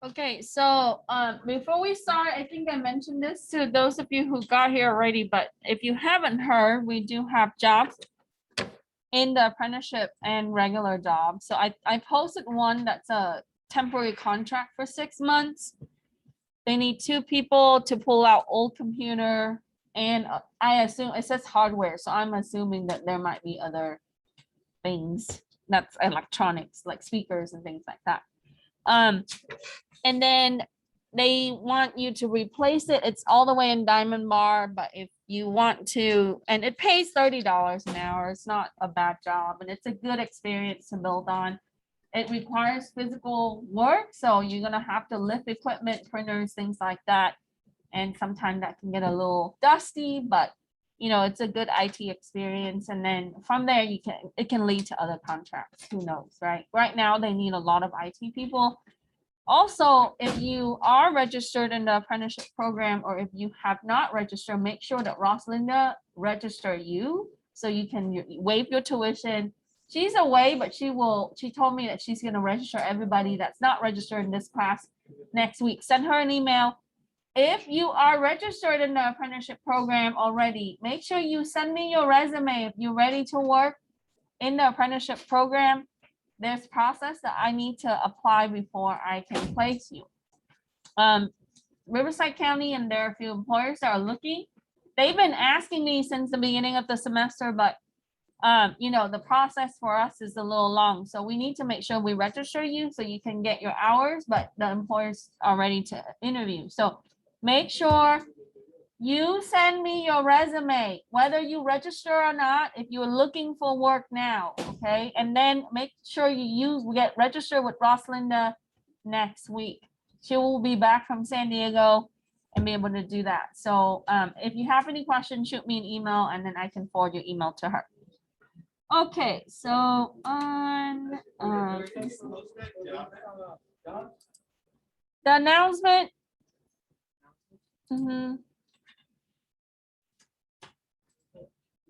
Okay, so before we start, I think I mentioned this to those of you who got here already, but if you haven't heard, we do have jobs in the apprenticeship and regular jobs. So I posted one that's a temporary contract for 6 months. They need 2 people to pull out old computer, and I assume it says hardware, so I'm assuming that there might be other things that's electronics like speakers and things like that. And then they want you to replace it. It's all the way in Diamond Bar, but if you want to, and it pays $30 an hour, it's not a bad job, and it's a good experience to build on. It requires physical work, so you're gonna have to lift equipment, printers, things like that. And sometimes that can get a little dusty, but you know, it's a good IT experience. And then from there, it can lead to other contracts. Who knows, right? Right now, they need a lot of IT people. Also, if you are registered in the apprenticeship program, or if you have not registered, make sure that Rosalinda register you so you can waive your tuition. She's away, but she told me that she's going to register everybody that's not registered in this class next week. Send her an email. If you are registered in the apprenticeship program already, make sure you send me your resume if you're ready to work in the apprenticeship program. There's process that I need to apply before I can place you. Riverside County, and there are a few employers that are looking. They've been asking me since the beginning of the semester, but you know, the process for us is a little long. So we need to make sure we register you so you can get your hours, but the employers are ready to interview. So make sure you send me your resume, whether you register or not, if you're looking for work now, okay? And then make sure we get registered with Rosalinda next week. She will be back from San Diego and be able to do that. So if you have any questions, shoot me an email and then I can forward your email to her. Okay, so on the announcement.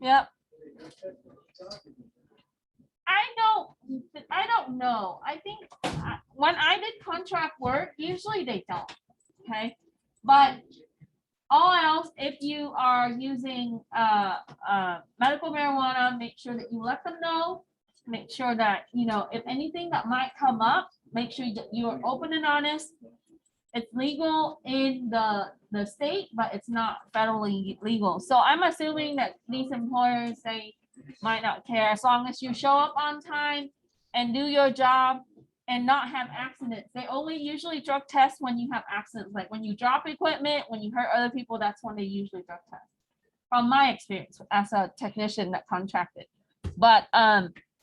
Yep. I don't know. I think when I did contract work, usually they don't. Okay, but all else, if you are using medical marijuana, make sure that you let them know. Make sure that, you know, if anything that might come up, make sure that you are open and honest. It's legal in the state, but it's not federally legal. So I'm assuming that these employers, they might not care as long as you show up on time and do your job and not have accidents. They only usually drug test when you have accidents, like when you drop equipment, when you hurt other people, that's when they usually drug test. From my experience as a technician that contracted. But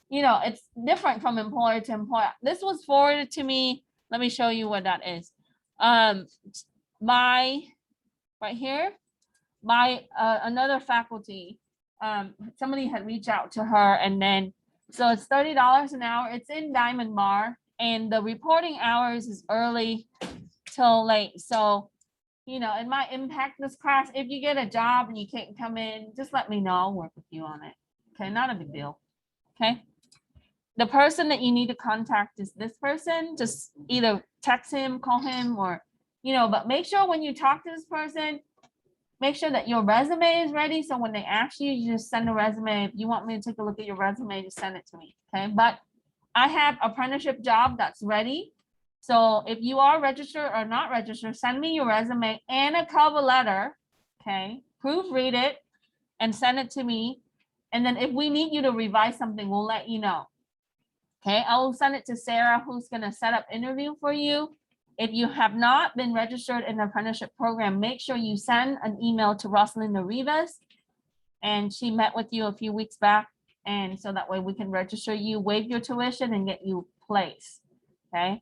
you know, it's different from employer to employer. This was forwarded to me. Let me show you what that is. My right here, my another faculty, somebody had reached out to her, and then so it's $30 an hour. It's in Diamond Bar, and the reporting hours is early till late. So, you know, it might impact this class. If you get a job and you can't come in, just let me know. I'll work with you on it. Okay, not a big deal. Okay. The person that you need to contact is this person. Just either text him, call him, or, you know, but make sure when you talk to this person, make sure that your resume is ready. So when they ask you, you just send a resume. If you want me to take a look at your resume, just send it to me. Okay. But I have apprenticeship job that's ready. So if you are registered or not registered, send me your resume and a cover letter. Okay. Proofread it and send it to me. And then if we need you to revise something, we'll let you know. Okay, I will send it to Sarah, who's going to set up interview for you. If you have not been registered in the apprenticeship program, make sure you send an email to Rosalinda Rivas. And she met with you a few weeks back. And so that way we can register you, waive your tuition, and get you placed. Okay,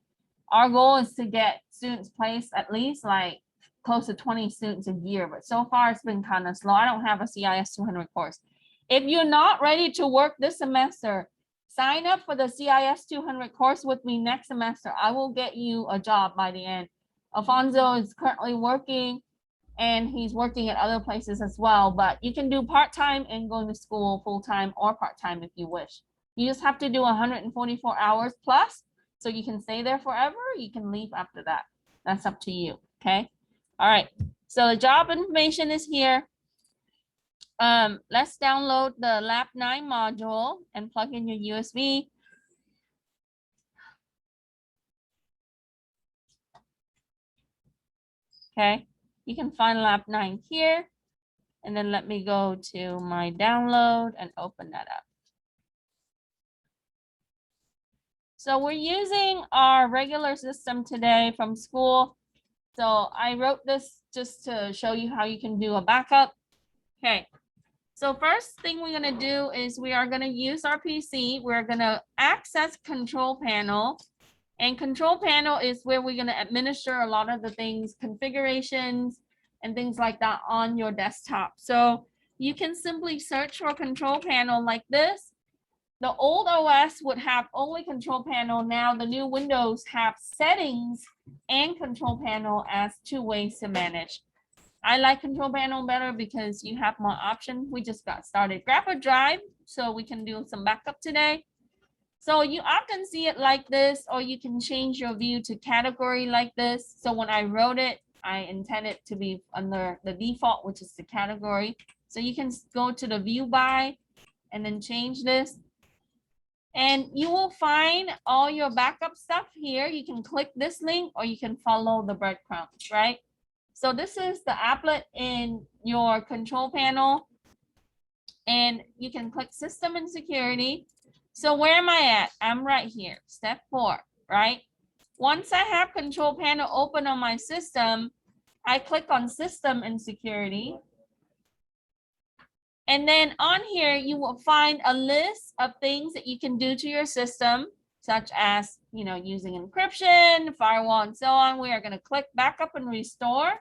our goal is to get students placed at least like close to 20 students a year. But so far it's been kind of slow. I don't have a CIS200 course. If you're not ready to work this semester, sign up for the CIS200 course with me next semester. I will get you a job by the end. Alfonso is currently working, and he's working at other places as well, but you can do part-time and going to school full-time or part-time if you wish. You just have to do 144 hours plus, so you can stay there forever. You can leave after that. That's up to you, okay? All right, so the job information is here. Let's download the Lab 9 module and plug in your USB. Okay, you can find Lab 9 here. And then let me go to my download and open that up. So we're using our regular system today from school. So I wrote this just to show you how you can do a backup. Okay, so first thing we're going to do is we are going to use our PC. We're going to access control panel. And control panel is where we're going to administer a lot of the things, configurations, and things like that on your desktop. So you can simply search for control panel like this. The old OS would have only control panel. Now the new Windows have settings and control panel as two ways to manage. I like control panel better because you have more options. We just got started. Grab a drive so we can do some backup today. So you often see it like this, or you can change your view to category like this. So when I wrote it, I intended to be under the default, which is the category. So you can go to the view by and then change this. And you will find all your backup stuff here. You can click this link or you can follow the breadcrumbs, right? So this is the applet in your control panel. And you can click system and security. So where am I at? I'm right here, step 4, right? Once I have control panel open on my system, I click on system and security. And then on here, you will find a list of things that you can do to your system, such as, you know, using encryption, firewall, and so on. We are going to click backup and restore.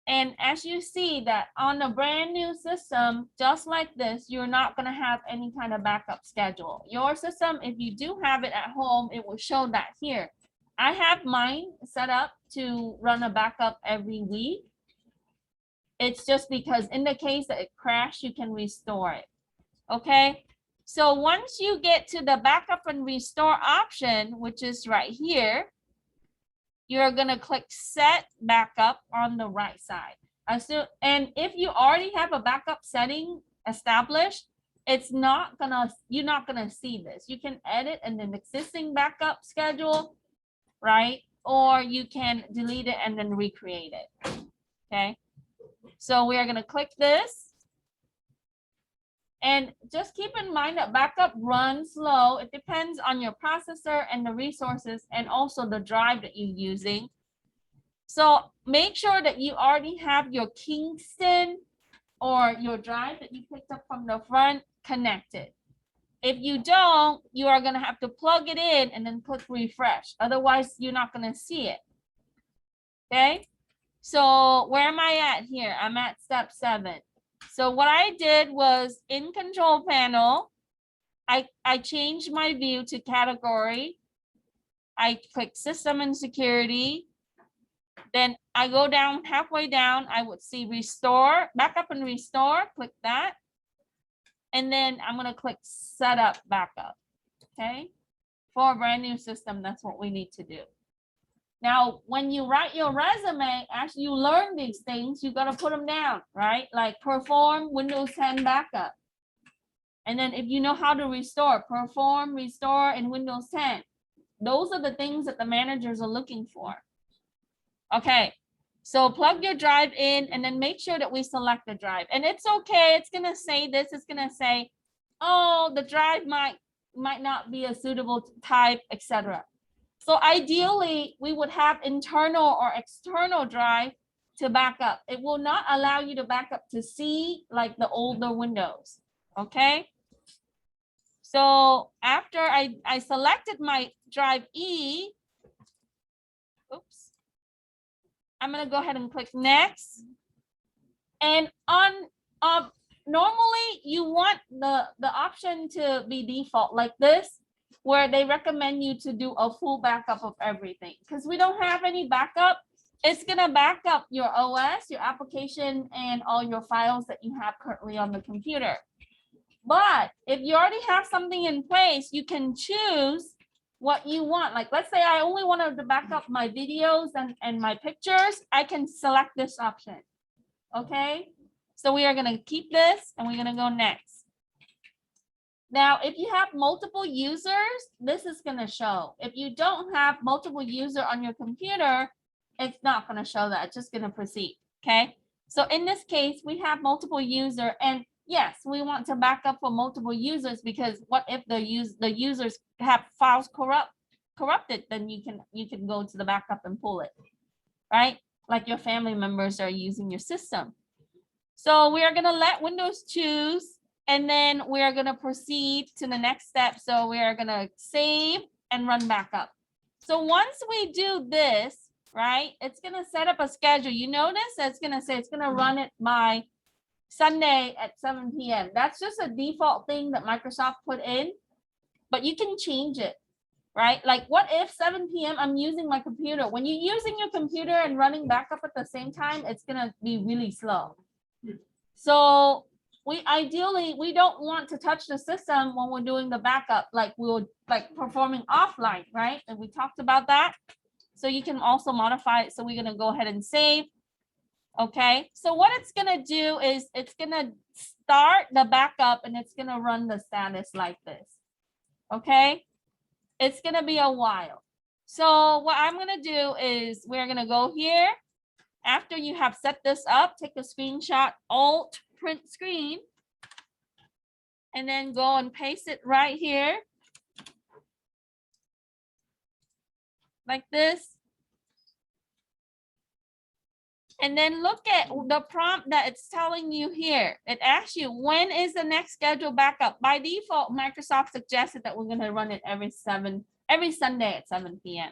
And as you see that on a brand new system, just like this, you're not going to have any kind of backup schedule. Your system, if you do have it at home, it will show that here. I have mine set up to run a backup every week. It's just because in the case that it crashed, you can restore it. Okay. So once you get to the backup and restore option, which is right here, you're going to click set backup on the right side. And if you already have a backup setting established, you're not gonna see this. You can edit an existing backup schedule, right? Or you can delete it and then recreate it. Okay. So we are going to click this. And just keep in mind that backup runs slow. It depends on your processor and the resources and also the drive that you're using. So make sure that you already have your Kingston or your drive that you picked up from the front connected. If you don't, you are going to have to plug it in and then click refresh. Otherwise, you're not going to see it. Okay. So where am I at here? I'm at step 7. So what I did was in control panel, I changed my view to category. I click system and security. Then I go down halfway down, I would see restore, backup and restore, click that. And then I'm going to click setup backup. Okay. For a brand new system, that's what we need to do. Now, when you write your resume, as you learn these things, you got to put them down, right? Like perform Windows 10 backup. And then if you know how to restore, perform, restore in Windows 10. Those are the things that the managers are looking for. Okay, so plug your drive in and then make sure that we select the drive. And it's okay, it's going to say this, it's going to say, oh, the drive might not be a suitable type, etc. So ideally, we would have internal or external drive to back up. It will not allow you to back up to C like the older Windows, okay? So after I selected my drive E, oops, I'm gonna go ahead and click next. And on normally you want the option to be default like this, where they recommend you to do a full backup of everything. Because we don't have any backup, it's gonna back up your OS, your application, and all your files that you have currently on the computer. But if you already have something in place, you can choose what you want. Like, let's say I only wanted to back up my videos and my pictures, I can select this option. Okay, so we are going to keep this and we're going to go next. Now, if you have multiple users, this is going to show. If you don't have multiple user on your computer, it's not going to show that. It's just going to proceed. Okay, so in this case, we have multiple user, and yes, we want to back up for multiple users, because what if the users have files corrupted? Then you can go to the backup and pull it, right? Like your family members are using your system. So we are going to let Windows choose, and then we are going to proceed to the next step. So we are going to save and run backup. So once we do this, right, it's going to set up a schedule. You notice it's going to say it's going to run it by Sunday at 7 p.m. That's just a default thing that Microsoft put in, but you can change it, right? Like, what if 7 p.m. I'm using my computer? When you're using your computer and running backup at the same time, it's going to be really slow. So we don't want to touch the system when we're doing the backup, like we're like performing offline, right? And we talked about that. So you can also modify it. So we're going to go ahead and save. Okay, so what it's going to do is it's going to start the backup and it's going to run the status like this. Okay, it's going to be a while. So what I'm going to do is we're going to go here. After you have set this up, take a screenshot, Alt print screen, and then go and paste it right here. Like this. And then look at the prompt that it's telling you here. It asks you, when is the next scheduled backup? By default, Microsoft suggested that we're going to run it every Sunday at 7 p.m.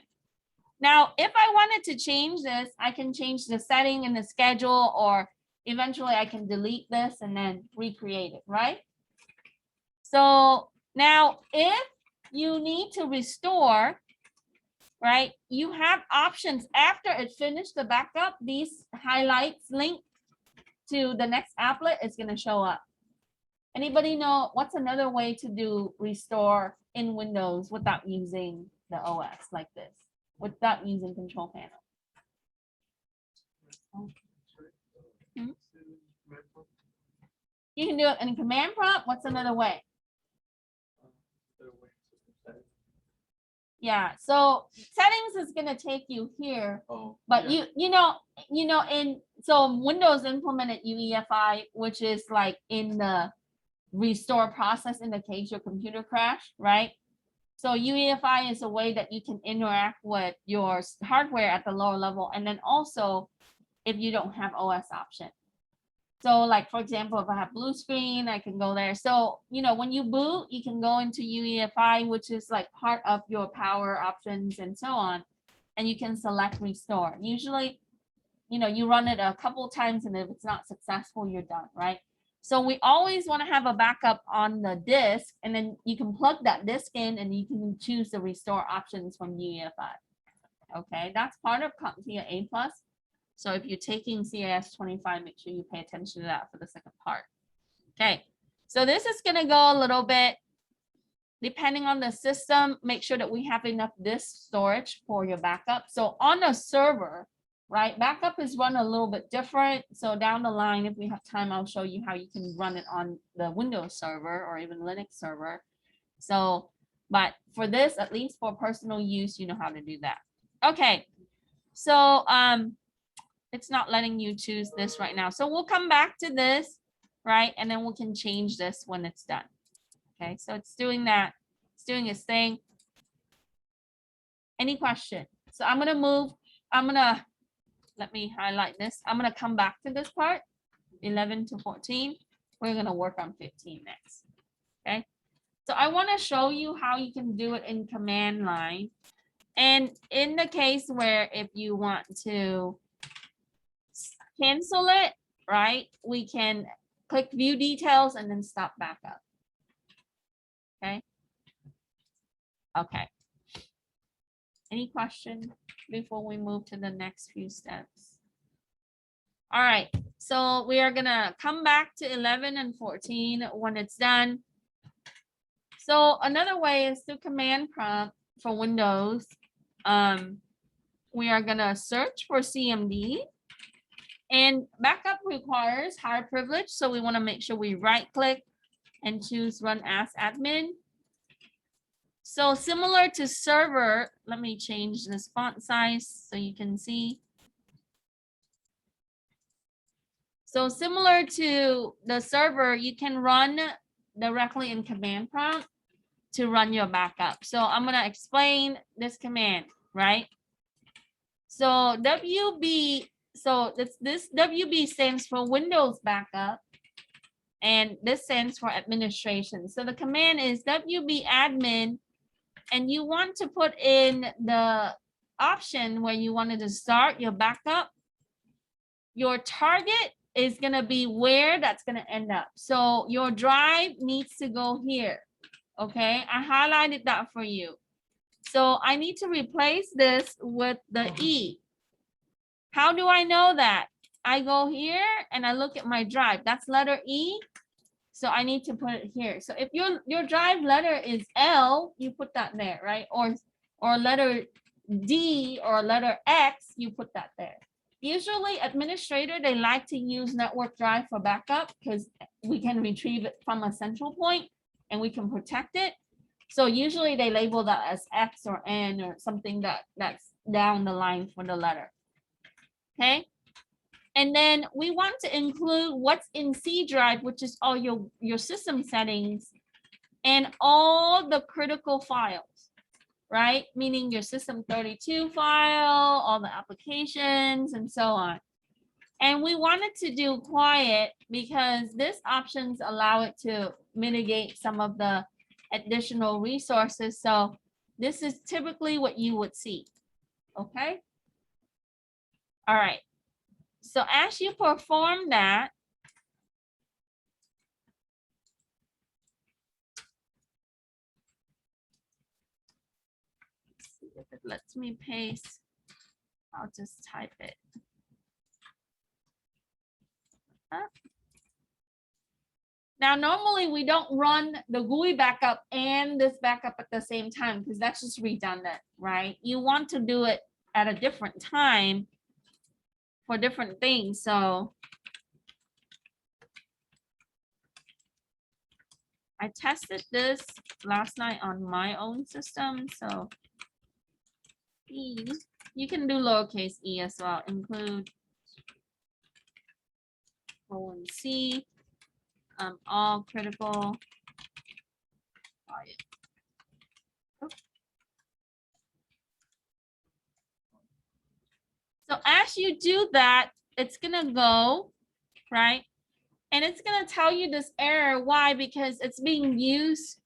Now, if I wanted to change this, I can change the setting in the schedule, or eventually I can delete this and then recreate it, right? So now if you need to restore, right, you have options after it finished the backup. These highlights link to the next applet is going to show up. Anybody know what's another way to do restore in Windows without using the OS like this, without using control panel? Hmm? You can do it in command prompt. What's another way? Yeah, so settings is going to take you here, but yeah. So Windows implemented UEFI, which is like in the restore process in the case your computer crashed, right? So UEFI is a way that you can interact with your hardware at the lower level, and then also if you don't have OS option. So like, for example, if I have blue screen, I can go there. So, when you boot, you can go into UEFI, which is like part of your power options and so on. And you can select restore. Usually, you run it a couple of times, and if it's not successful, you're done, right? So we always want to have a backup on the disk, and then you can plug that disk in and you can choose the restore options from UEFI. Okay, that's part of CompTIA A+. So if you're taking CIS25, make sure you pay attention to that for the second part. Okay, so this is going to go a little bit, depending on the system, make sure that we have enough disk storage for your backup. So on a server, right, backup is run a little bit different. So down the line, if we have time, I'll show you how you can run it on the Windows server or even Linux server. So, but for this, at least for personal use, you know how to do that. Okay, so it's not letting you choose this right now. So we'll come back to this, right? And then we can change this when it's done. Okay, so it's doing that. It's doing its thing. Any question? So I'm going to move. Let me highlight this. I'm going to come back to this part, 11 to 14. We're going to work on 15 next. Okay, so I want to show you how you can do it in command line. And in the case where if you want to cancel it, right, we can click view details and then stop backup. Okay. Okay. Any question before we move to the next few steps? All right, so we are gonna come back to 11 and 14 when it's done. So another way is through command prompt. for Windows, we are gonna search for CMD, and backup requires high privilege. So we want to make sure we right click and choose run as admin. So similar to server, let me change this font size so you can see. So similar to the server, you can run directly in command prompt to run your backup. So I'm going to explain this command, right? So WB, so this WB stands for Windows Backup, and this stands for administration. So the command is WB admin, and you want to put in the option where you wanted to start your backup. Your target is going to be where that's going to end up. So your drive needs to go here. Okay, I highlighted that for you. So I need to replace this with the E. How do I know that? I go here and I look at my drive. That's letter E. So I need to put it here. So if your drive letter is L, you put that there, right? Or letter D or letter X, you put that there. Usually administrator, they like to use network drive for backup because we can retrieve it from a central point and we can protect it. So usually they label that as X or N or something that's down the line for the letter. Okay. And then we want to include what's in C drive, which is all your system settings and all the critical files, right? Meaning your system 32 file, all the applications and so on. And we wanted to do quiet because this options allow it to mitigate some of the additional resources. So this is typically what you would see. Okay. All right. So as you perform that, let's see if it lets me paste. I'll just type it. Now, normally we don't run the GUI backup and this backup at the same time because that's just redundant, right? You want to do it at a different time for different things. So I tested this last night on my own system. So E, you can do lowercase e as well, include C, all critical. So as you do that, it's gonna go, right? And it's gonna tell you this error. Why? Because it's being used.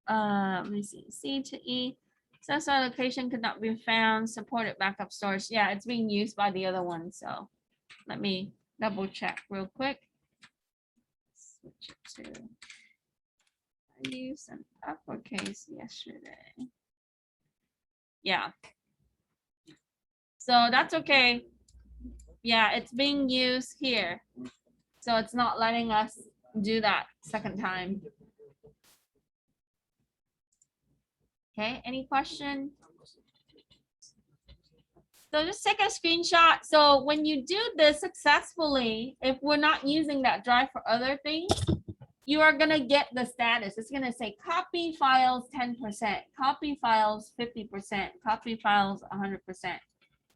Let me see, C to E. Successful location could not be found. Supported backup storage. Yeah, it's being used by the other one. So let me double check real quick. Switch it to. I used an uppercase yesterday. Yeah. So that's okay. Yeah, it's being used here. So it's not letting us do that second time. Okay, any question? So just take a screenshot. So when you do this successfully, if we're not using that drive for other things, you are gonna get the status. It's gonna say copy files 10%, copy files 50%, copy files 100%.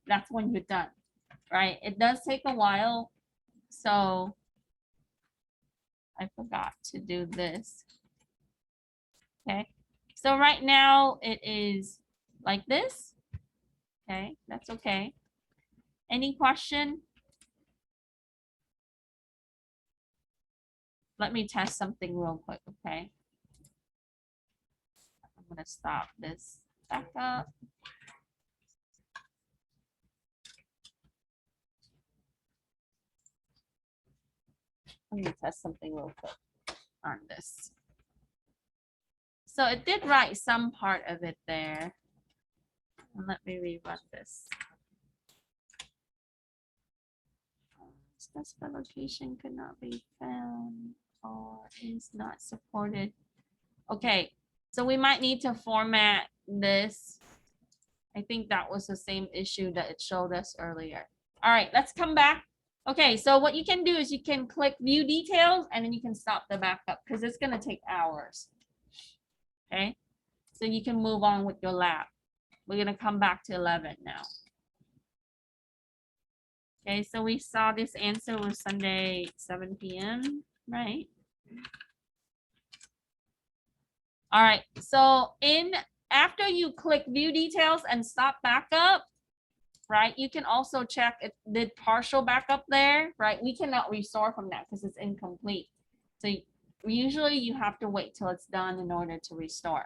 That's when you're done, right? It does take a while. So I forgot to do this. Okay, so right now it is like this. Okay, that's okay. Any question? Let me test something real quick, okay? I'm gonna stop this backup. Let me test something real quick on this. So it did write some part of it there. And let me rerun this. Specified location could not be found or is not supported. Okay, so we might need to format this. I think that was the same issue that it showed us earlier. All right, let's come back. Okay, so what you can do is you can click view details and then you can stop the backup because it's going to take hours. Okay, so you can move on with your lab. We're going to come back to 11 now. Okay, so we saw this answer was Sunday, 7 p.m., right? All right, so after you click view details and stop backup, right, you can also check if did partial backup there, right? We cannot restore from that because it's incomplete. So usually you have to wait till it's done in order to restore.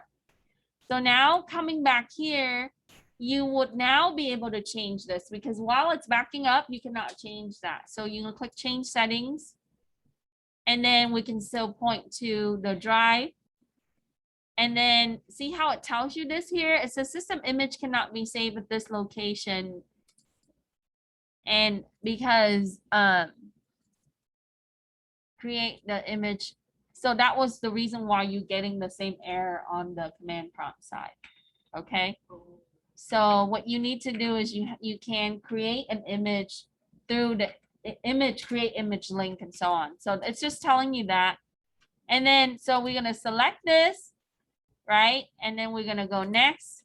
So now coming back here, you would now be able to change this because while it's backing up, you cannot change that. So you can click change settings and then we can still point to the drive. And then see how it tells you this here? It says system image cannot be saved at this location. And because create the image. So that was the reason why you're getting the same error on the command prompt side. Okay. So what you need to do is you can create an image through the image, create image link and so on. So it's just telling you that. And then, so we're going to select this, right? And then we're going to go next.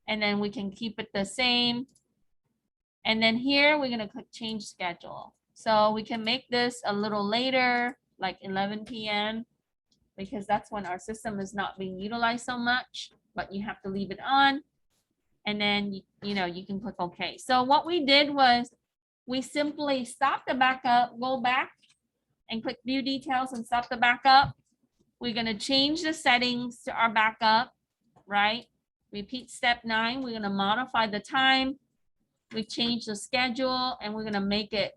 And then we can keep it the same. And then here we're going to click change schedule. So we can make this a little later, like 11 p.m. because that's when our system is not being utilized so much, but you have to leave it on. And then, you know, you can click OK. So what we did was we simply stop the backup, go back and click view details and stop the backup. We're going to change the settings to our backup, right? Repeat step 9. We're going to modify the time. We change the schedule and we're going to make it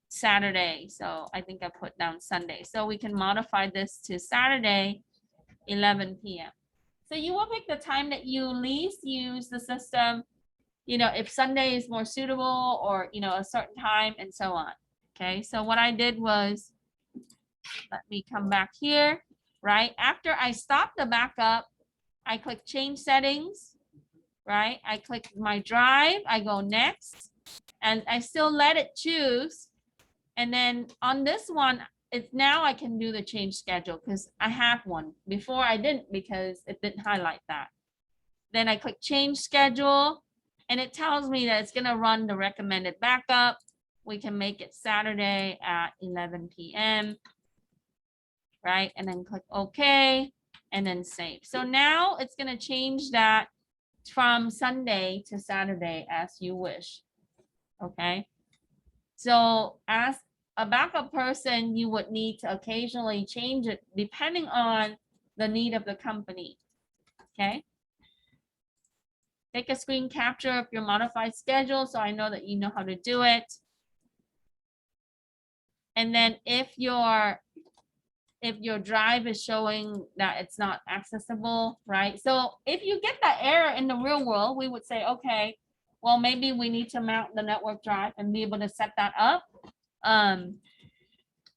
Saturday. So I think I put down Sunday. So we can modify this to Saturday, 11 p.m. So you will pick the time that you least use the system, you know, if Sunday is more suitable or, you know, a certain time and so on. Okay, so what I did was, let me come back here, right? After I stop the backup, I click change settings, right? I click my drive, I go next, and I still let it choose. And then on this one, it's now I can do the change schedule because I have one. Before I didn't because it didn't highlight that. Then I click change schedule and it tells me that it's going to run the recommended backup. We can make it Saturday at 11 p.m. right? And then click OK and then save. So now it's going to change that from Sunday to Saturday as you wish. Okay. So as a backup person, you would need to occasionally change it depending on the need of the company. Okay. Take a screen capture of your modified schedule so I know that you know how to do it. And then if your drive is showing that it's not accessible, right? So if you get that error in the real world, we would say, okay, well, maybe we need to mount the network drive and be able to set that up.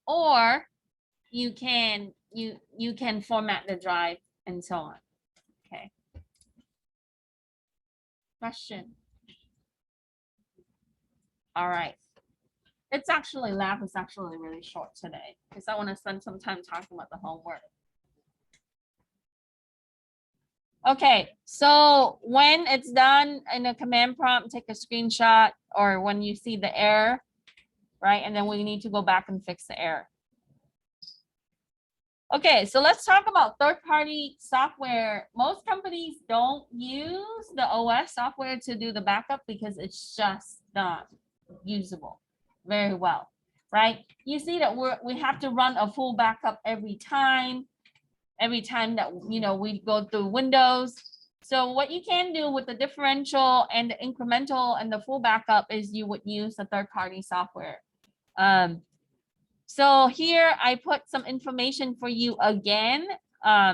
Or you can format the drive and so on. Okay. Question. All right. It's actually lab is actually really short today because I want to spend some time talking about the homework. Okay, so when it's done in a command prompt, take a screenshot or when you see the error, right? And then we need to go back and fix the error. Okay, so let's talk about third-party software. Most companies don't use the OS software to do the backup because it's just not usable very well, right? You see that we have to run a full backup every time that, you know, we go through Windows. So what you can do with the differential and the incremental and the full backup is you would use the third-party software. So here I put some information for you again,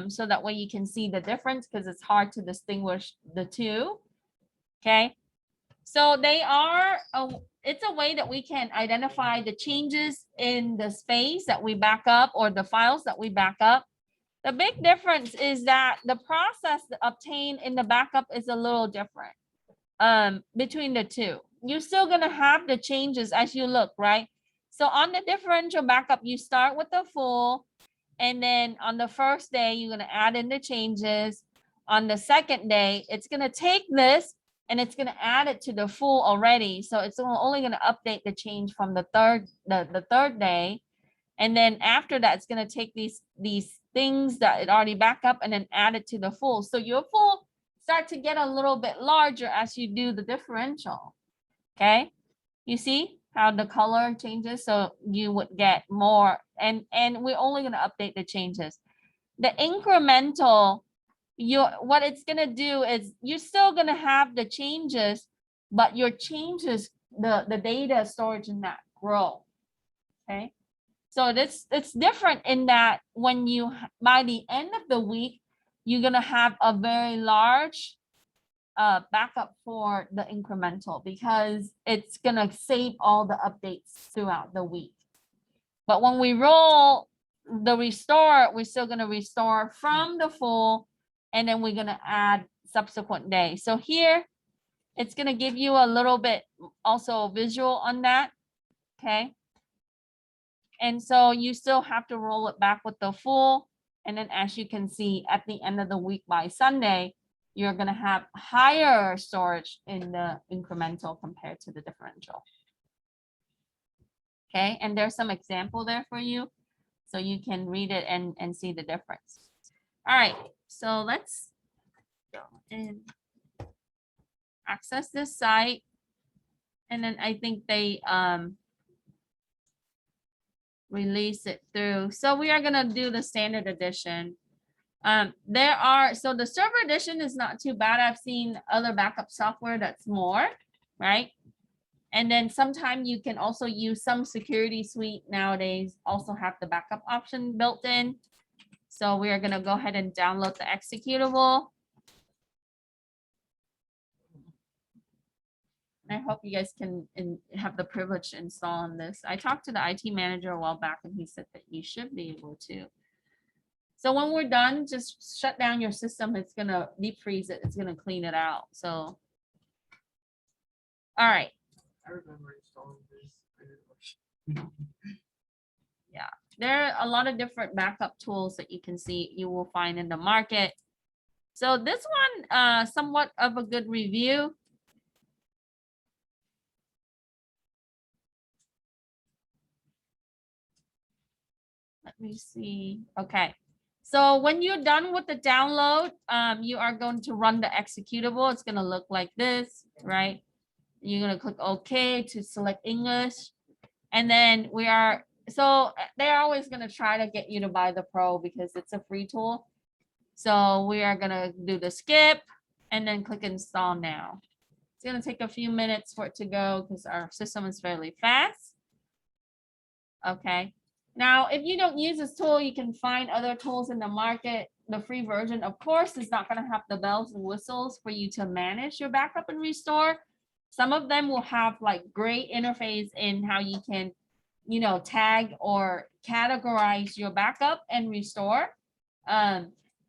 so that way you can see the difference because it's hard to distinguish the two. Okay, so they are it's a way that we can identify the changes in the space that we back up or the files that we back up. The big difference is that the process obtained in the backup is a little different between the two. You're still gonna have the changes as you look, right? So on the differential backup, you start with the full, and then on the first day, you're gonna add in the changes. On the second day, it's gonna take this and it's gonna add it to the full already. So it's only gonna update the change from the third day. And then after that, it's gonna take these things that it already backed up and then add it to the full. So your full start to get a little bit larger as you do the differential. Okay, you see how the color changes, so you would get more, and we're only going to update the changes. The incremental, what it's going to do is you're still going to have the changes, but your changes, the data storage in that grow. Okay, so it's different in that when you, by the end of the week, you're going to have a very large backup for the incremental, because it's gonna save all the updates throughout the week. But when we roll the restore, we're still gonna restore from the full, and then we're gonna add subsequent day. So here, it's gonna give you a little bit also visual on that, okay? And so you still have to roll it back with the full, and then as you can see at the end of the week by Sunday, you're going to have higher storage in the incremental compared to the differential. Okay, and there's some example there for you, so you can read it and see the difference. All right, so let's go and access this site. And then I think they release it through. So we are going to do the standard edition. There are, so the server edition is not too bad. I've seen other backup software that's more, right? And then sometimes you can also use some security suite nowadays, also have the backup option built in. So we are going to go ahead and download the executable. I hope you guys can have the privilege to install on this. I talked to the IT manager a while back and he said that you should be able to. So when we're done, just shut down your system. It's going to deep freeze it. It's going to clean it out. So, all right. I remember installing this. Yeah, there are a lot of different backup tools that you can see, you will find in the market. So this one, somewhat of a good review. Let me see. Okay. So when you're done with the download, you are going to run the executable. It's going to look like this, right? You're going to click OK to select English. And then we are, so they're always going to try to get you to buy the Pro because it's a free tool. So we are going to do the skip and then click install now. It's going to take a few minutes for it to go because our system is fairly fast. Okay. Now, if you don't use this tool, you can find other tools in the market. The free version, of course, is not going to have the bells and whistles for you to manage your backup and restore. Some of them will have like great interface in how you can, you know, tag or categorize your backup and restore. And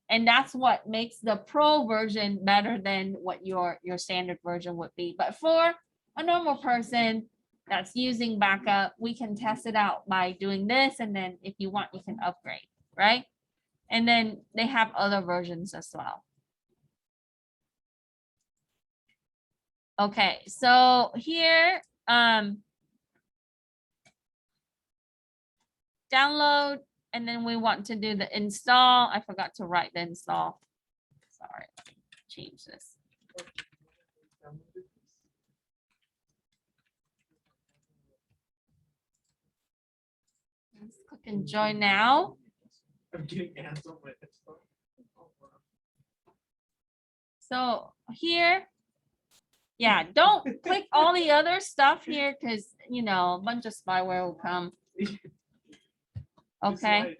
that's what makes the Pro version better than what your standard version would be. But for a normal person that's using backup, we can test it out by doing this. And then if you want, you can upgrade, right? And then they have other versions as well. Okay, so here, download, and then we want to do the install. I forgot to write the install. Sorry, let me change this. Let's click enjoy now. I'm getting ads on my desktop. So here, yeah, don't click all the other stuff here because, you know, a bunch of spyware will come. Okay.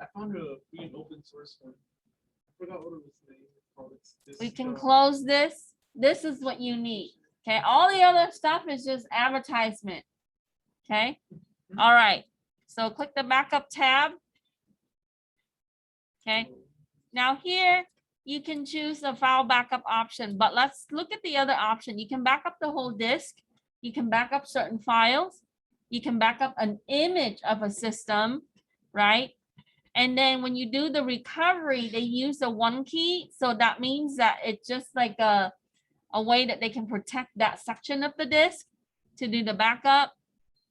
I found a free open source one. I forgot what it was named. We can close this. This is what you need. Okay. All the other stuff is just advertisement. Okay. All right. So click the backup tab. Okay. Now here, you can choose the file backup option, but let's look at the other option. You can back up the whole disk. You can back up certain files. You can back up an image of a system, right? And then when you do the recovery, they use the one key. So that means that it's just like a way that they can protect that section of the disk to do the backup.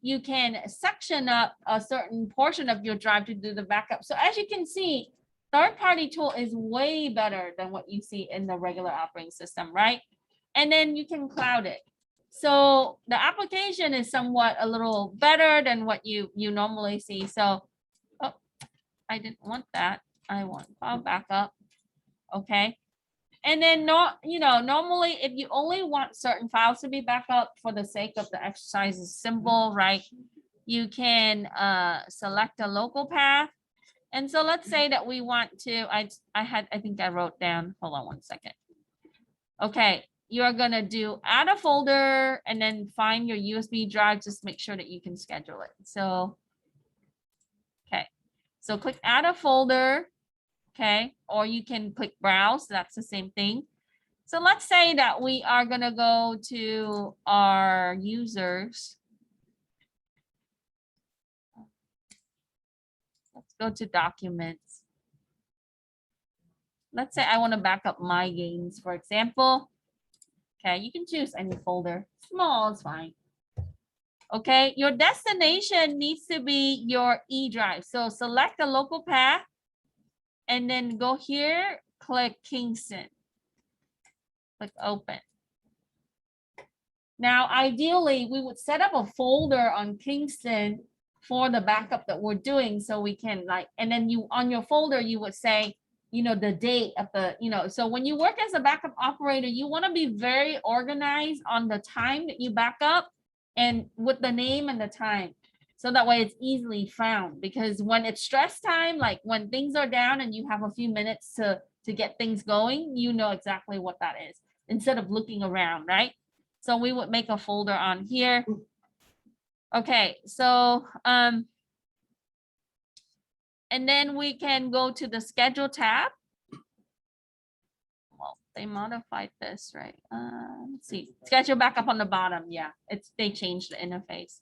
You can section up a certain portion of your drive to do the backup. So as you can see, third-party tool is way better than what you see in the regular operating system, right? And then you can cloud it. So the application is somewhat a little better than what you normally see. So, oh, I didn't want that. I want file backup. Okay. And then normally if you only want certain files to be backed up for the sake of the exercise is simple, right? You can select a local path. And so let's say that we want to, I think I wrote down, hold on one second. Okay, you're gonna do add a folder and then find your USB drive, just make sure that you can schedule it. So, okay, so click add a folder, okay, or you can click browse, that's the same thing. So let's say that we are gonna go to our users. Let's go to documents. Let's say I want to back up my games, for example. Okay, you can choose any folder. Small is fine. Okay, your destination needs to be your E drive. So select a local path and then go here, click Kingston. Click open. Now, ideally, we would set up a folder on Kingston for the backup that we're doing so we can and then you on your folder, you would say, the date of the, so when you work as a backup operator, you want to be very organized on the time that you back up and with the name and the time. So that way it's easily found, because when it's stress time, like when things are down and you have a few minutes to get things going, you know exactly what that is instead of looking around, right? So we would make a folder on here. Okay, so and then we can go to the schedule tab. Well, they modified this, right? Let's see, schedule backup on the bottom. Yeah, they changed the interface.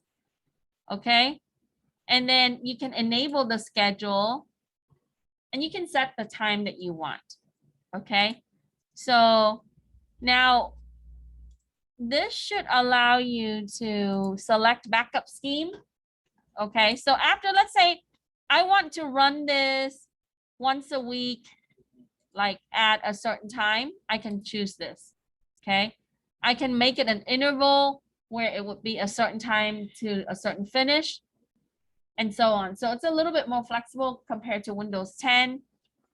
Okay, and then you can enable the schedule and you can set the time that you want. Okay, so now this should allow you to select backup scheme. Okay, so after, let's say I want to run this once a week, like at a certain time, I can choose this. Okay, I can make it an interval where it would be a certain time to a certain finish and so on. So it's a little bit more flexible compared to Windows 10.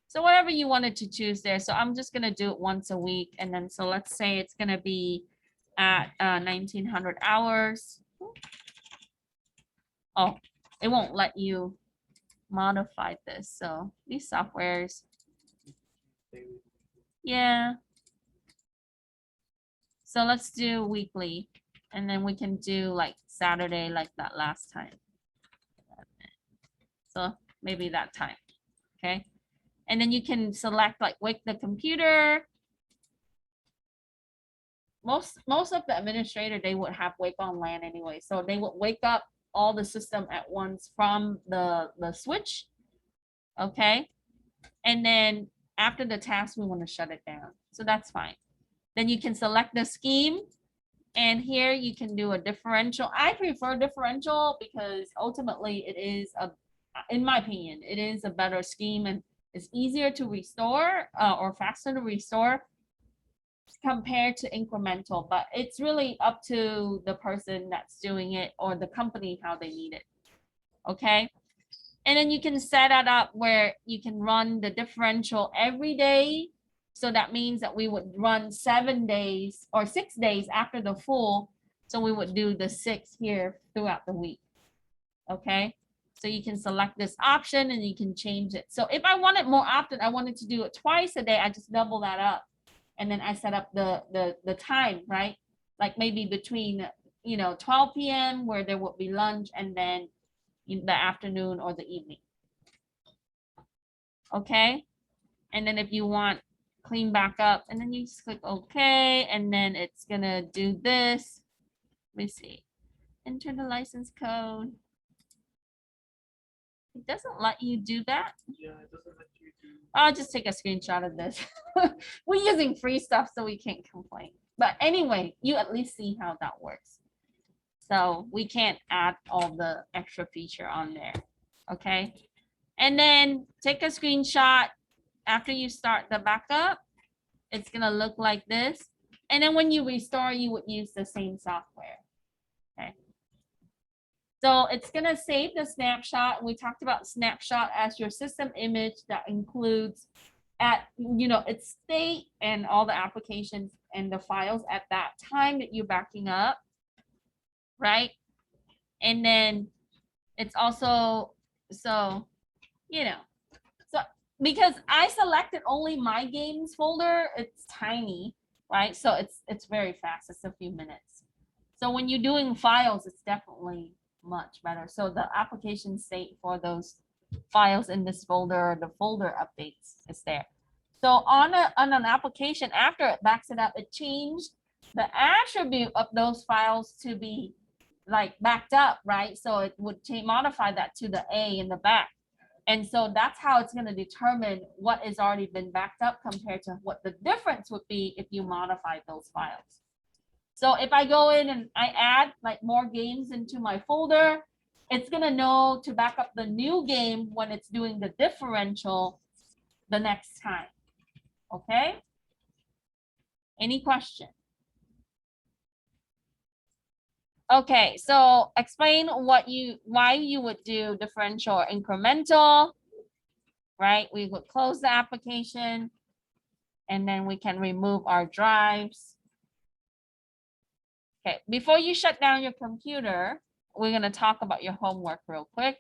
So whatever you wanted to choose there. So I'm just going to do it once a week. And then, so let's say it's going to be at 1900 hours. Oh, it won't let you modify this. So these softwares, yeah. So let's do weekly, and then we can do like Saturday, like that last time. So maybe that time, okay? And then you can select like wake the computer. Most of the administrator, they would have wake on LAN anyway. So they would wake up all the system at once from the switch, okay? And then after the task, we want to shut it down. So that's fine. Then you can select the scheme. And here you can do a differential. I prefer differential because ultimately it is in my opinion, it is a better scheme and it's easier to restore or faster to restore compared to incremental, but it's really up to the person that's doing it or the company, how they need it. Okay. And then you can set it up where you can run the differential every day. So that means that we would run 7 days or 6 days after the full. So we would do the 6 here throughout the week. Okay. So you can select this option and you can change it. So if I want it more often, I wanted to do it twice a day, I just double that up. And then I set up the time, right? Like maybe between, 12 p.m. where there would be lunch and then in the afternoon or the evening. Okay. And then if you want clean backup, and then you just click OK, and then it's gonna do this. Let me see. Enter the license code. It doesn't let you do that. Yeah, it doesn't let you do. I'll just take a screenshot of this. We're using free stuff, so we can't complain. But anyway, you at least see how that works. So we can't add all the extra feature on there. Okay. And then take a screenshot after you start the backup. It's going to look like this. And then when you restore, you would use the same software. Okay. So it's going to save the snapshot. We talked about snapshot as your system image that includes its state and all the applications and the files at that time that you're backing up, right? And then it's also, so because I selected only my games folder, it's tiny, right? So it's very fast. It's a few minutes. So when you're doing files, it's definitely much better. So the application state for those files in this folder, the folder updates is there. So on an application, after it backs it up, it changed the attribute of those files to be like backed up, right? So it would modify that to the A in the back. And so that's how it's going to determine what has already been backed up compared to what the difference would be if you modify those files. So if I go in and I add like more games into my folder, it's going to know to back up the new game when it's doing the differential the next time. Okay. Any question? Okay, so explain why you would do differential or incremental, right? We would close the application and then we can remove our drives. Okay, before you shut down your computer, we're going to talk about your homework real quick.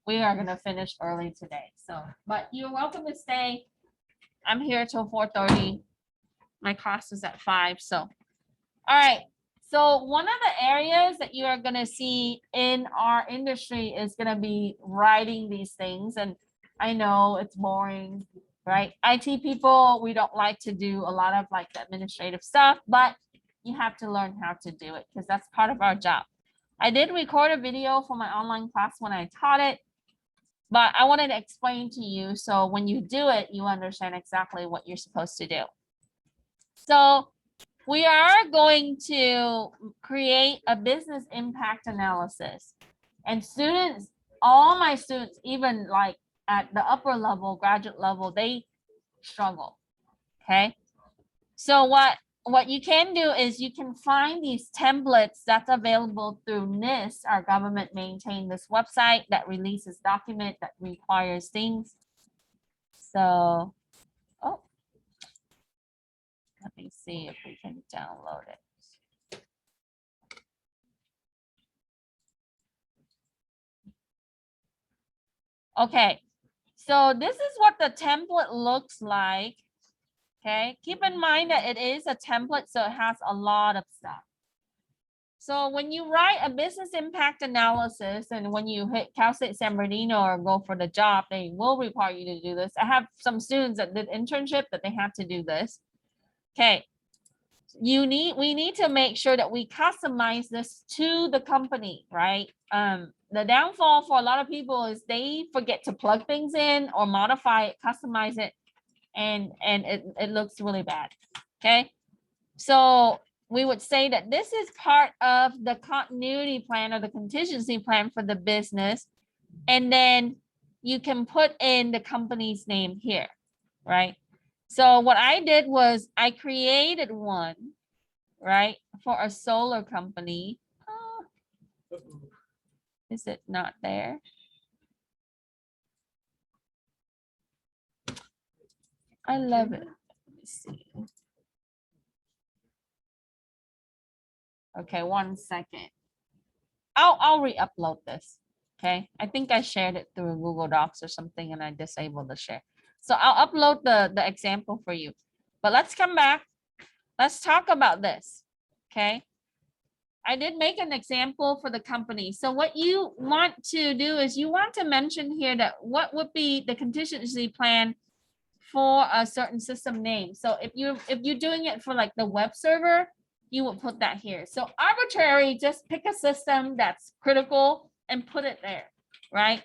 We are going to finish early today, but you're welcome to stay. I'm here till 4:30. My class is at 5, so. All right, so one of the areas that you are going to see in our industry is going to be writing these things. And I know it's boring, right? IT people, we don't like to do a lot of like administrative stuff, but you have to learn how to do it because that's part of our job. I did record a video for my online class when I taught it, but I wanted to explain to you so when you do it, you understand exactly what you're supposed to do. So we are going to create a business impact analysis. And students, all my students, even like at the upper level, graduate level, they struggle, okay? So what you can do is you can find these templates that's available through NIST, our government maintained this website that releases document that requires things. So, oh. Let me see if we can download it. Okay, so this is what the template looks like. Okay, keep in mind that it is a template, so it has a lot of stuff. So when you write a business impact analysis and when you hit Cal State San Bernardino or go for the job, they will require you to do this. I have some students that did internship that they have to do this. Okay, we need to make sure that we customize this to the company, right? The downfall for a lot of people is they forget to plug things in or modify it, customize it, and it looks really bad. Okay, so we would say that this is part of the continuity plan or the contingency plan for the business, and then you can put in the company's name here, right? So what I did was I created one, right, for a solar company. Oh, is it not there? I love it. Let me see. Okay, 1 second. I'll re-upload this. Okay, I think I shared it through Google Docs or something and I disabled the share. So I'll upload the example for you. But let's come back. Let's talk about this. Okay. I did make an example for the company. So what you want to do is you want to mention here that what would be the contingency plan for a certain system name. So if you're doing it for like the web server, you will put that here. So arbitrary, just pick a system that's critical and put it there, right?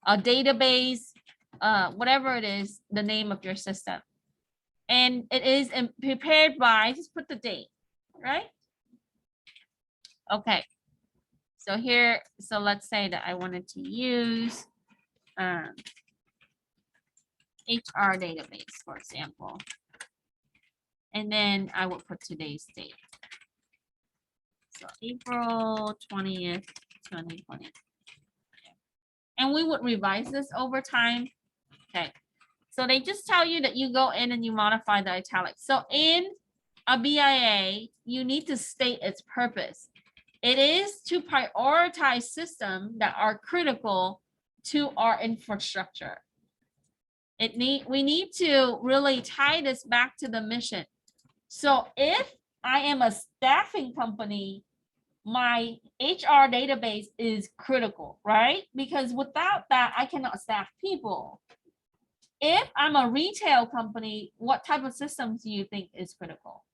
A database, whatever it is, the name of your system. And it is prepared by, just put the date, right? Okay. So here, so let's say that I wanted to use HR database, for example. And then I will put today's date. So April 20th, 2020. And we would revise this over time. Okay. So they just tell you that you go in and you modify the italics. So in a BIA, you need to state its purpose. It is to prioritize systems that are critical to our infrastructure. We need to really tie this back to the mission. So if I am a staffing company, my HR database is critical, right? Because without that, I cannot staff people. If I'm a retail company, what type of systems do you think is critical?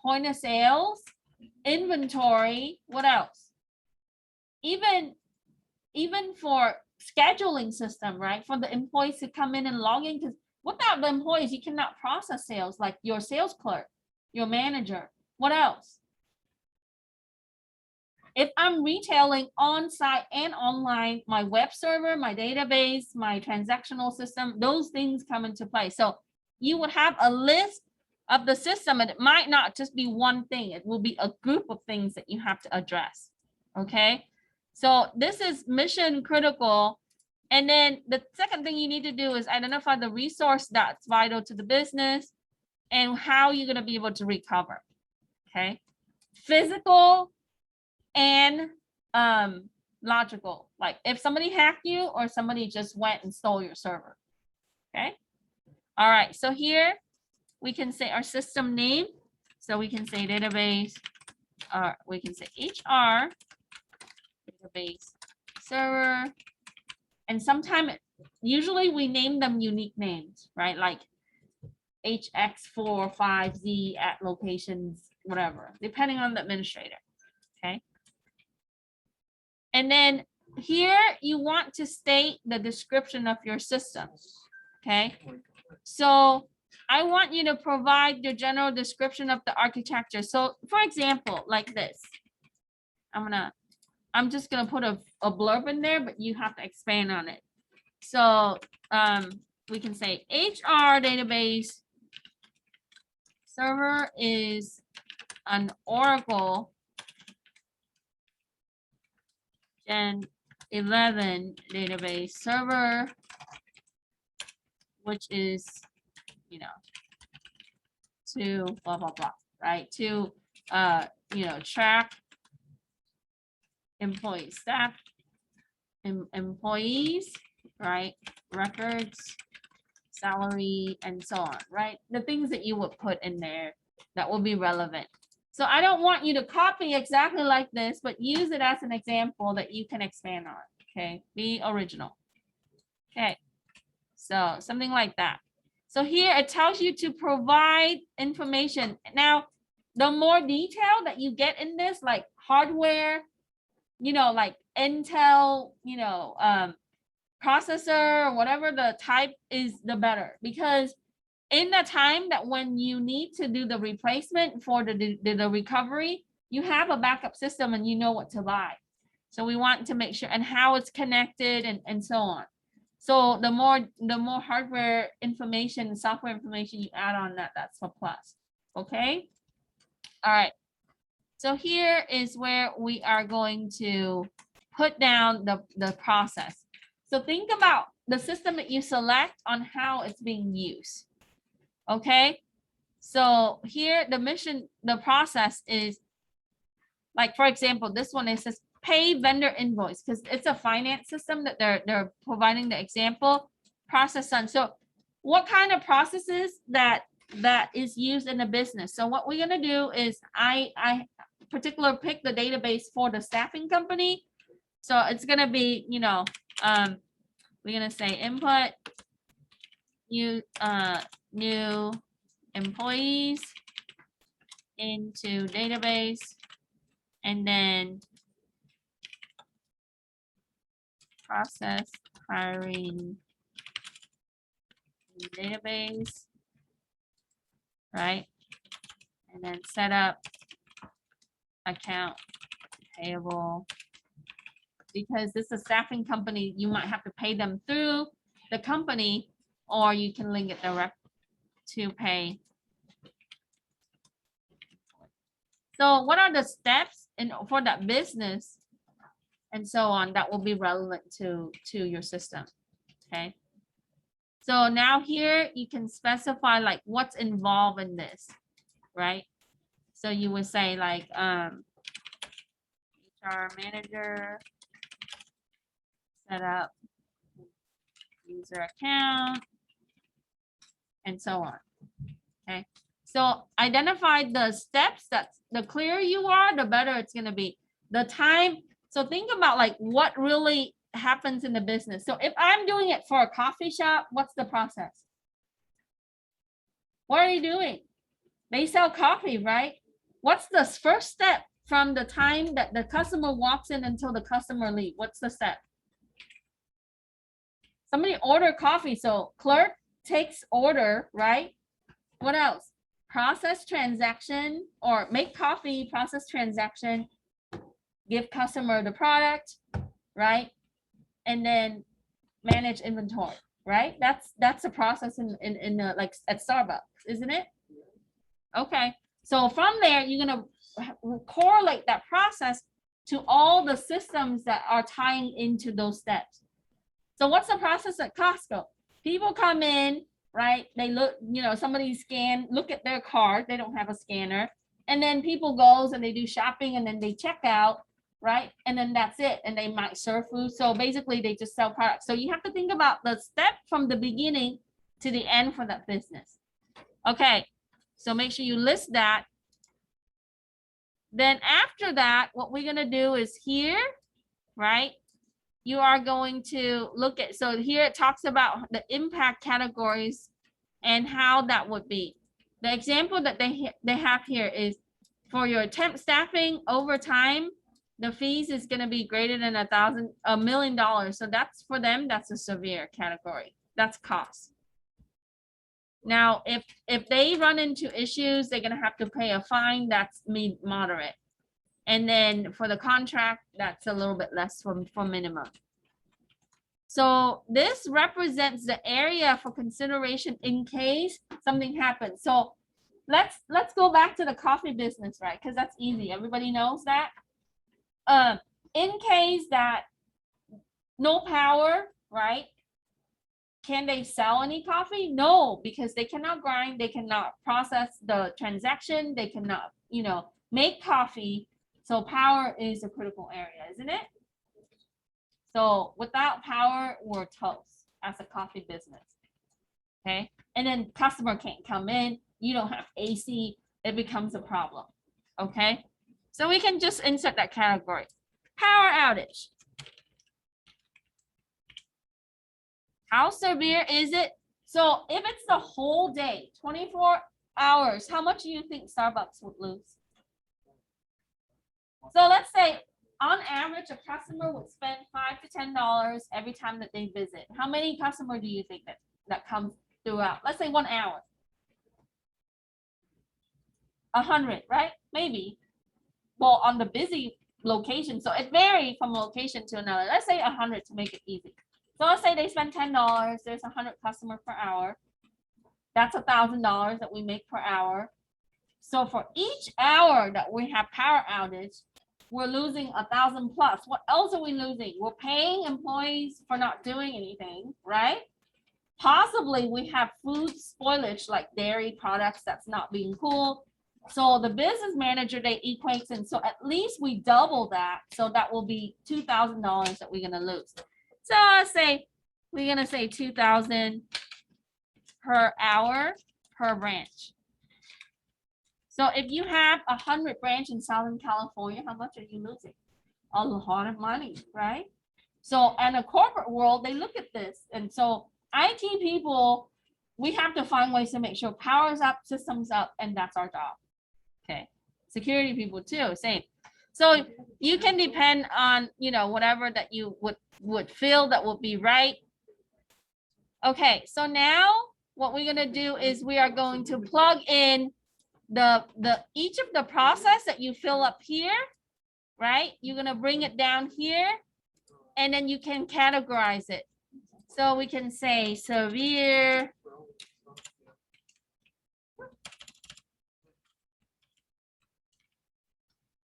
Point of sales, inventory, what else? Even for scheduling system, right? For the employees to come in and log in, because without the employees, you cannot process sales, like your sales clerk, your manager. What else? If I'm retailing on-site and online, my web server, my database, my transactional system, those things come into play. So you would have a list of the system, and it might not just be one thing. It will be a group of things that you have to address. Okay. So this is mission critical. And then the second thing you need to do is identify the resource that's vital to the business and how you're going to be able to recover. Okay. Physical and logical, like if somebody hacked you or somebody just went and stole your server. Okay. All right. So here we can say our system name. So we can say database, we can say HR database server. And sometimes, usually we name them unique names, right? Like HX45Z at locations, whatever, depending on the administrator. Okay. And then here you want to state the description of your system. Okay. So I want you to provide your general description of the architecture. So for example, like this, I'm just gonna put a blurb in there, but you have to expand on it. So we can say HR database server is an Oracle Gen 11 database server, which is, to blah, blah, blah, right? To, track employees, staff, employees, right? Records, salary, and so on, right? The things that you would put in there that will be relevant. So I don't want you to copy exactly like this, but use it as an example that you can expand on, okay? Be original. Okay, so something like that. So here it tells you to provide information. Now, the more detail that you get in this, like hardware, like Intel, processor, or whatever the type is, the better. Because in the time that when you need to do the replacement for the recovery, you have a backup system and you know what to buy. So we want to make sure, and how it's connected and so on. So the more hardware information, software information you add on that, that's a plus. Okay. All right. So here is where we are going to put down the process. So think about the system that you select on how it's being used. Okay. So here the process is, like, for example, this one, it says pay vendor invoice, because it's a finance system that they're providing the example process on. So what kind of processes that is used in a business? So what we're going to do is particular pick the database for the staffing company. So it's gonna be, you know, we're gonna say input new employees into database, and then process hiring database, right? And then set up account payable. Because this is a staffing company, you might have to pay them through the company, or you can link it direct to pay. So what are the steps for that business and so on that will be relevant to your system? Okay. So now here you can specify like what's involved in this, right? So you would say like HR manager, set up user account, and so on. Okay. So identify the steps. That's the clearer you are, the better it's going to be. The time. So think about like what really happens in the business. So if I'm doing it for a coffee shop, what's the process? What are you doing? They sell coffee, right? What's the first step from the time that the customer walks in until the customer leaves? What's the step? Somebody order coffee. So clerk takes order, right? What else? Process transaction, or make coffee, process transaction, give customer the product, right? And then manage inventory, right? That's a process in the, like at Starbucks, isn't it? Okay. So from there, you're gonna correlate that process to all the systems that are tying into those steps. So what's the process at Costco? People come in, right? They look, you know, somebody look at their card. They don't have a scanner. And then people goes and they do shopping and then they check out, right? And then that's it. And they might serve food. So basically they just sell products. So you have to think about the step from the beginning to the end for that business. Okay. So make sure you list that. Then after that, what we're going to do is here, right? You are going to look at, so here it talks about the impact categories and how that would be. The example that they have here is for your temp staffing over time, the fees is going to be greater than $1 million. So that's for them, that's a severe category. That's cost. Now, if they run into issues, they're going to have to pay a fine that's moderate. And then for the contract, that's a little bit less for minimum. So this represents the area for consideration in case something happens. So let's go back to the coffee business, right? Because that's easy. Everybody knows that. In case that no power, right? Can they sell any coffee? No, because they cannot grind, they cannot process the transaction, they cannot, you know, make coffee. So power is a critical area, isn't it? So without power, we're toast as a coffee business. Okay. And then customer can't come in, you don't have AC, it becomes a problem. Okay. So we can just insert that category. Power outage. How severe is it? So if it's the whole day, 24 hours, how much do you think Starbucks would lose? So let's say on average, a customer would spend $5 to $10 every time that they visit. How many customers do you think that comes throughout? Let's say 1 hour. 100, right? Maybe. Well, on the busy location. So it varies from location to another. Let's say 100 to make it easy. So let's say they spend $10. There's 100 customers per hour. That's $1,000 that we make per hour. So for each hour that we have power outage, we're losing 1,000 plus. What else are we losing? We're paying employees for not doing anything, right? Possibly we have food spoilage like dairy products that's not being cooled. So the business manager, they equates in. So at least we double that. So that will be $2,000 that we're going to lose. So let's say we're going to say 2,000 per hour per branch. So if you have 100 branch in Southern California, how much are you losing? A lot of money, right? So in the corporate world, they look at this. And so IT people, we have to find ways to make sure power's up, systems up, and that's our job. Okay. Security people too, same. So you can depend on, you know, whatever that you would feel that would be right. Okay, so now what we're gonna do is we are going to plug in the each of the process that you fill up here, right? You're gonna bring it down here, and then you can categorize it. So we can say severe,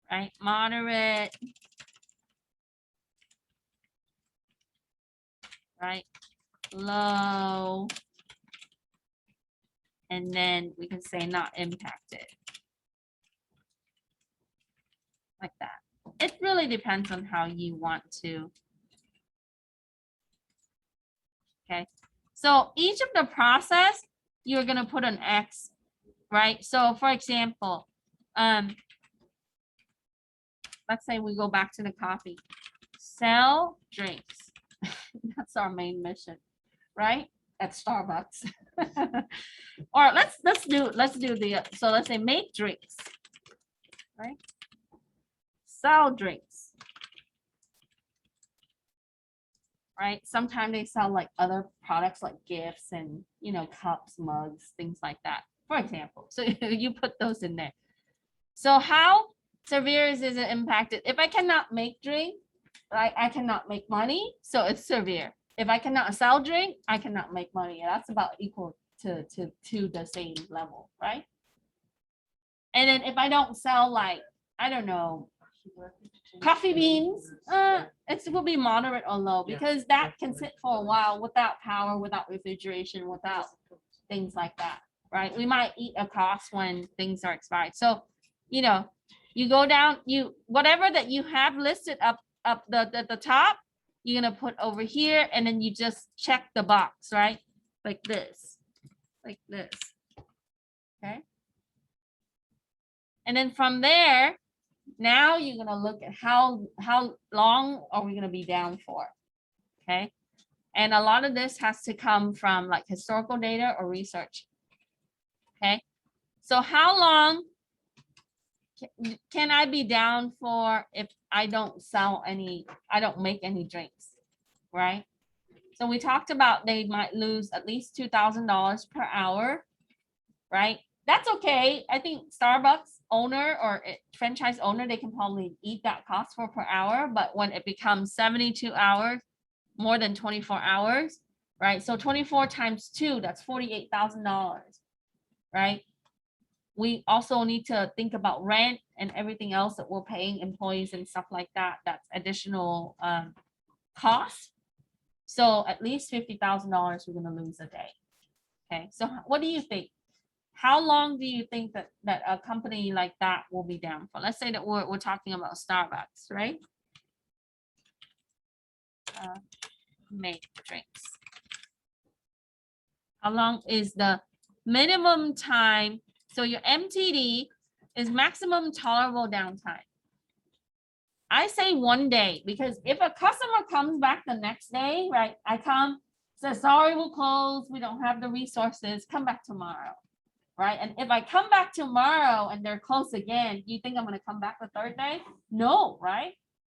right? Moderate, right? Low, and then we can say not impacted, like that. It really depends on how you want to. Okay, so each of the process, you're gonna put an X, right? So for example, let's say we go back to the coffee. Sell drinks. That's our main mission, right? At Starbucks. Or let's do the, so let's say make drinks, right? Sell drinks. Right? Sometimes they sell like other products like gifts and, you know, cups, mugs, things like that, for example. So you put those in there. So how severe is it impacted? If I cannot make drink, right, I cannot make money, so it's severe. If I cannot sell drink, I cannot make money. That's about equal to the same level, right? And then if I don't sell, like, I don't know, coffee beans, it will be moderate or low, because that can sit for a while without power, without refrigeration, without things like that, right? We might eat a cost when things are expired. So, you know, you go down, whatever that you have listed up the top, you're gonna put over here, and then you just check the box, right? Like this, okay? And then from there, now you're gonna look at how long are we gonna be down for, okay? And a lot of this has to come from like historical data or research, okay? So how long can I be down for if I don't make any drinks, right? So we talked about they might lose at least $2,000 per hour, right? That's okay. I think Starbucks owner or franchise owner, they can probably eat that cost for per hour, but when it becomes 72 hours, more than 24 hours, right? So 24 times 2, that's $48,000, right? We also need to think about rent and everything else that we're paying employees and stuff like that. That's additional cost. So at least $50,000 we're going to lose a day. Okay, so what do you think? How long do you think that a company like that will be down for? Let's say that we're talking about Starbucks, right? Make drinks. How long is the minimum time? So your MTD is maximum tolerable downtime. I say 1 day, because if a customer comes back the next day, right? I come, say, sorry, we'll close. We don't have the resources. Come back tomorrow, right? And if I come back tomorrow and they're closed again, you think I'm going to come back the third day? No, right?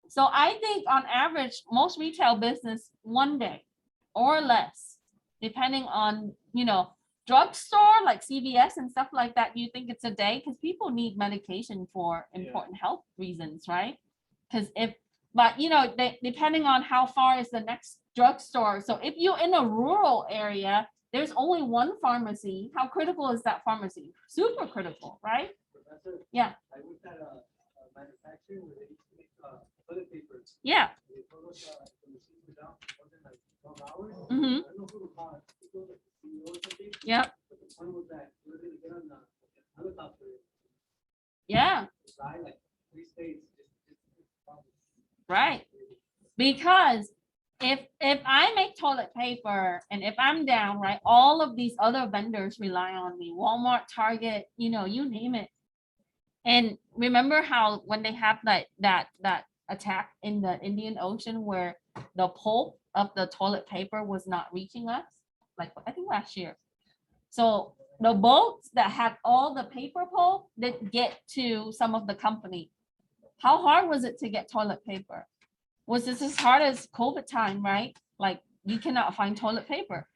So I think on average, most retail business, 1 day or less, depending on, you know, drugstore like CVS and stuff like that. You think it's a day because people need medication for important health reasons, right? Because but you know, depending on how far is the next drugstore. So if you're in a rural area, there's only one pharmacy. How critical is that pharmacy? Super critical, right? Professor, yeah. I worked at a manufacturer where they used to make toilet paper. Yeah. They told us the machines were down for more than like 12 hours. Mm-hmm. I don't know who to call it. Like the CEO or something. Yep. But the point was that we were going to get on the helicopter. Yeah. Fly like 3 states. Right. Because if I make toilet paper and if I'm down, right, all of these other vendors rely on me. Walmart, Target, you know, you name it. And remember how when they have that attack in the Indian Ocean where the pulp of the toilet paper was not reaching us, like I think last year. So the boats that had all the paper pulp didn't get to some of the company. How hard was it to get toilet paper? Was this as hard as COVID time, right? Like you cannot find toilet paper.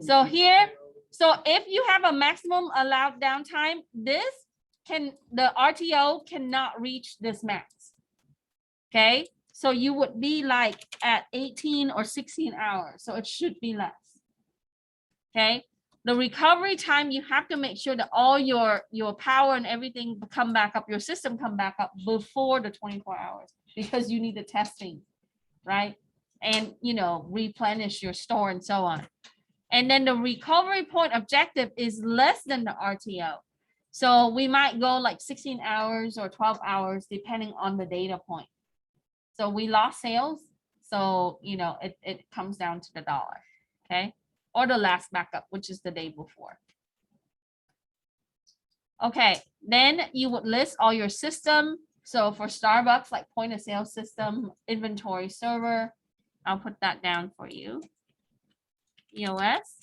So here, so if you have a maximum allowed downtime, the RTO cannot reach this max. Okay, so you would be like at 18 or 16 hours. So it should be less. Okay, the recovery time, you have to make sure that all your power and everything come back up, your system come back up before the 24 hours because you need the testing, right? And replenish your store and so on. And then the recovery point objective is less than the RTO. So we might go like 16 hours or 12 hours, depending on the data point. So we lost sales. So, it comes down to the dollar, okay? Or the last backup, which is the day before. Okay, then you would list all your system. So for Starbucks, like point of sale system, inventory server, I'll put that down for you. EOS.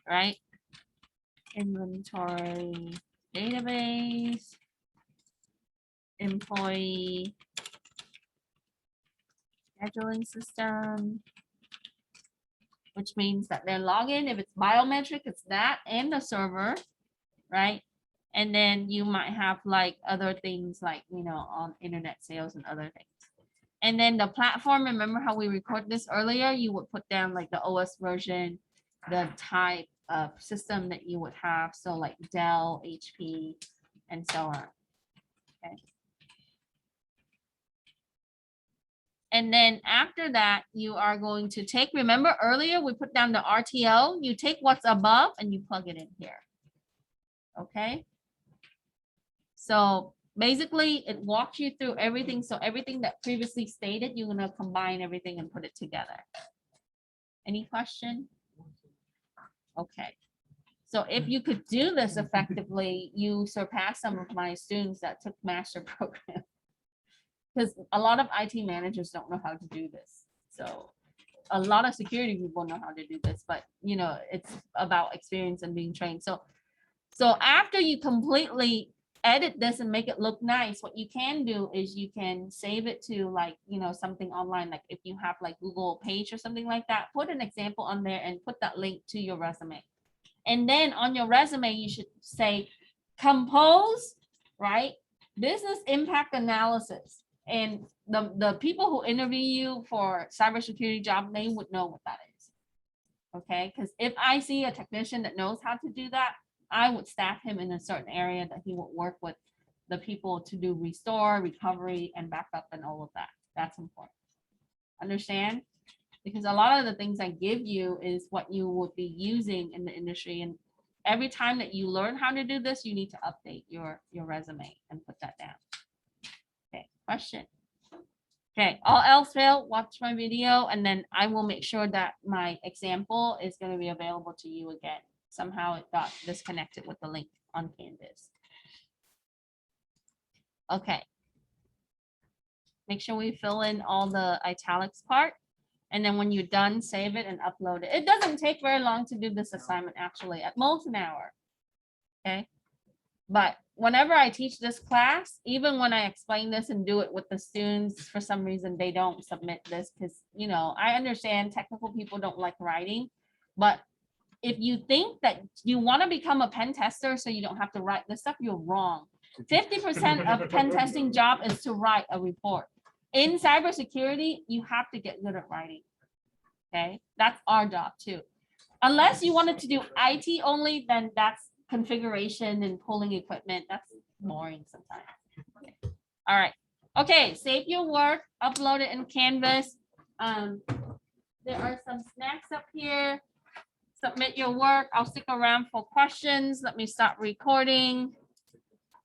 Right? Inventory database, employee scheduling system, which means that their login, if it's biometric, it's that and the server, right? And then you might have like other things like, on internet sales and other things. And then the platform, remember how we recorded this earlier? You would put down like the OS version, the type of system that you would have. So like Dell, HP, and so on. Okay. And then after that, you are going to take, remember earlier we put down the RTO, you take what's above and you plug it in here. Okay. So basically it walks you through everything. So everything that previously stated, you're going to combine everything and put it together. Any question? Okay. So if you could do this effectively, you surpass some of my students that took master program. Because a lot of IT managers don't know how to do this. So a lot of security people know how to do this, but it's about experience and being trained. So after you completely edit this and make it look nice, what you can do is you can save it to like, something online. Like if you have like Google Page or something like that, put an example on there and put that link to your resume. And then on your resume, you should say compose, right? Business impact analysis. And the people who interview you for cybersecurity job, they would know what that is. Okay, because if I see a technician that knows how to do that, I would staff him in a certain area that he would work with the people to do restore, recovery, and backup and all of that. That's important. Understand? Because a lot of the things I give you is what you would be using in the industry. And every time that you learn how to do this, you need to update your resume and put that down. Okay, question. Okay, all else fail, watch my video, and then I will make sure that my example is going to be available to you again. Somehow it got disconnected with the link on Canvas. Okay. Make sure we fill in all the italics part. And then when you're done, save it and upload it. It doesn't take very long to do this assignment, actually, at most an hour. Okay. But whenever I teach this class, even when I explain this and do it with the students, for some reason, they don't submit this because, I understand technical people don't like writing, but if you think that you want to become a pen tester so you don't have to write this stuff, you're wrong. 50% of pen testing job is to write a report. In cybersecurity, you have to get good at writing. Okay, that's our job too. Unless you wanted to do IT only, then that's configuration and pulling equipment. That's boring sometimes. Okay. All right. Okay, save your work, upload it in Canvas. There are some snacks up here. Submit your work. I'll stick around for questions. Let me start recording.